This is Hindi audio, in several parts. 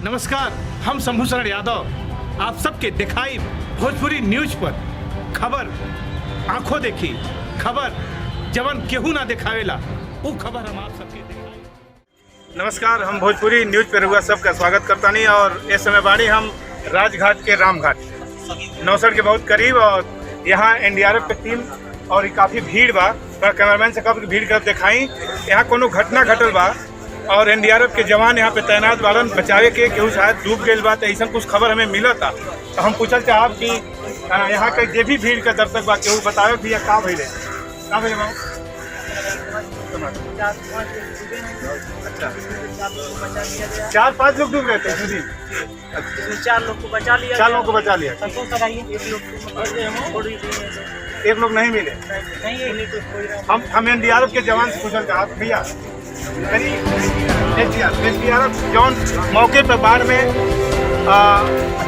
नमस्कार, हम शंभूशरण यादव आप सबके दिखाई भोजपुरी न्यूज पर खबर आंखों देखी खबर जवन केहू ना दिखावेला वो खबर हम आप सबके दिखाई। नमस्कार, हम भोजपुरी न्यूज पर हुआ सबका स्वागत करता नहीं और इस समय बाड़ी हम राजघाट के रामघाट नौसर के बहुत करीब और यहाँ एनडीआरएफ की टीम और काफ़ी भीड़ बा। कैमरामैन से कब भीड़ कर दिखाई यहाँ कोनो घटना घटल बा और एनडीआरएफ के जवान यहाँ पे तैनात बालन बचावे के केहू शायद डूब गई बा। ऐसा कुछ खबर हमें मिला था तो हम पूछल चाहब कि यहाँ के जे भी भीड़ का दर्शक बा केहू बतावे भी का भइले अच्छा 4-5 लोग डूब गए थे खुदी। 4 लोग को बचा लिया। 4 लोगों को बचा लिया। एक लोग नहीं मिले। हम एनडीआरएफ के जवान से पूछल चाहब भैया एनडीआरएफ जवान मौके पर बाढ़ में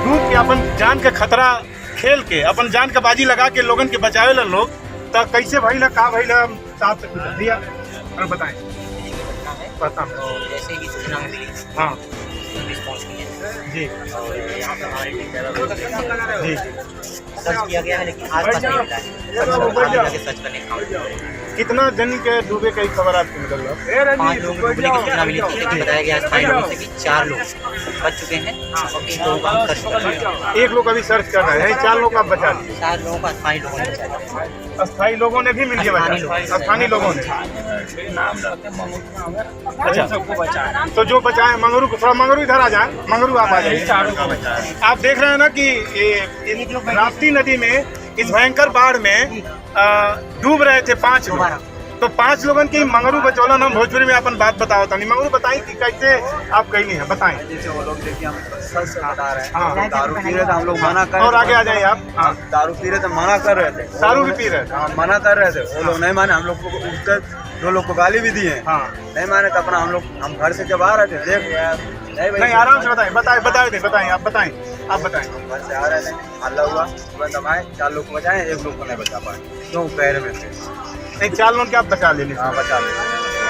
डूब के अपन जान के खतरा खेल के अपन जान का बाजी लगा के लोगन के बचावे ला लोग तो कैसे भइला का भइला साहब से पूछ दिया और बताएं। पता जैसे ही सूचना मिली हाँ रिस्पॉन्स किया जी और यहाँ पर हमारे टीम जी सर्च किया गया है लेकिन आज तक नहीं मिला है। सर्च करने का कितना जन के डूबे की खबर आपको मिल रहा 5 लोगों को डूबने की सूचना मिली थी लेकिन बताया गया स्थानीय लोगों से कि 4 लोग बच चुके हैं और 3 लोगों का सर्च कर रहे हैं। एक लोग अभी सर्च कर रहे हैं 4 लोग आप बचा लिए 4 लोगों का स्थानीय लोगों ने बचाया। अस्थायी लोगों ने भी मिल के बचाया स्थानीय लोगों ने। अच्छा तो जो बचाए मंगरू को थोड़ा मंगरू इधर आ जाए मंगरू आप आ जाइए। आप देख रहे हैं ना कि राप्ती नदी में इस भयंकर बाढ़ में डूब रहे थे 5 लोग तो 5 लोगों की मंगरू बचौलन। हम भोजपुरी में अपन बात बताओ तनी मंगरू बताई कि कैसे आप कहनी है बताएं। वो लोग देखिए हम सच से बता रहे हैं हाँ। दारू पी रहे थे हम लोग मना कर और आगे आ जाइए आप। हाँ दारू पी रहे थे मना कर रहे थे दारू भी पी रहे थे। हाँ मना कर रहे थे वो लोग नहीं माने। हम लोग को उठकर 2 लोग को गाली भी दिए हाँ नहीं माने तो अपना हम घर से जब आ रहे थे देख नहीं आराम से बताएं बताएं आप बताएं हम घर से आ रहे थे हल्ला हुआ सुबह दबाए 4 लोग को बचाए 1 लोग को नहीं बचा पाए क्यों पैर में थे नहीं 4 लोग के आप बचा ले हाँ बचा ले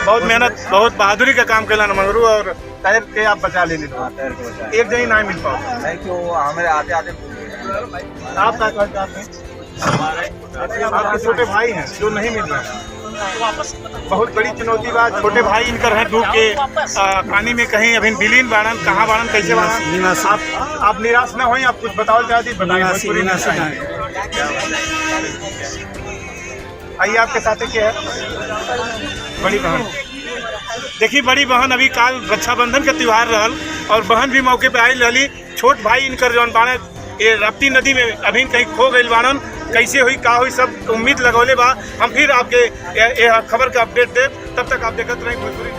बहुत मेहनत बहुत बहादुरी का काम कैला मंगरू और तैर के आप बचा ले पैर को बचाए एक जगह नहीं मिल पाओ नहीं क्यों हमारे आते आते आप क्या कहते हैं आपके छोटे भाई हैं जो नहीं मिल रहे हैं बहुत बड़ी चुनौती बात छोटे भाई इनकर हैं डूब के पानी में कहीं अभी विलीन बाड़न कहाँ बाड़न कैसे बाड़न आप निराश ना हों आप कुछ बताओ चाहती आइए आपके साथ क्या है बड़ी बहन देखिए बड़ी बहन अभी काल रक्षाबंधन का त्यौहार रहल और बहन भी मौके पे आई रही छोट भाई इनकर जौन बाड़े ये राप्ती नदी में अभी कहीं खो गई बाड़न कैसे हुई का हुई सब उम्मीद लगौले बा। हम फिर आपके खबर का अपडेट देव तब तक आप देखते रहें भोजपुरी।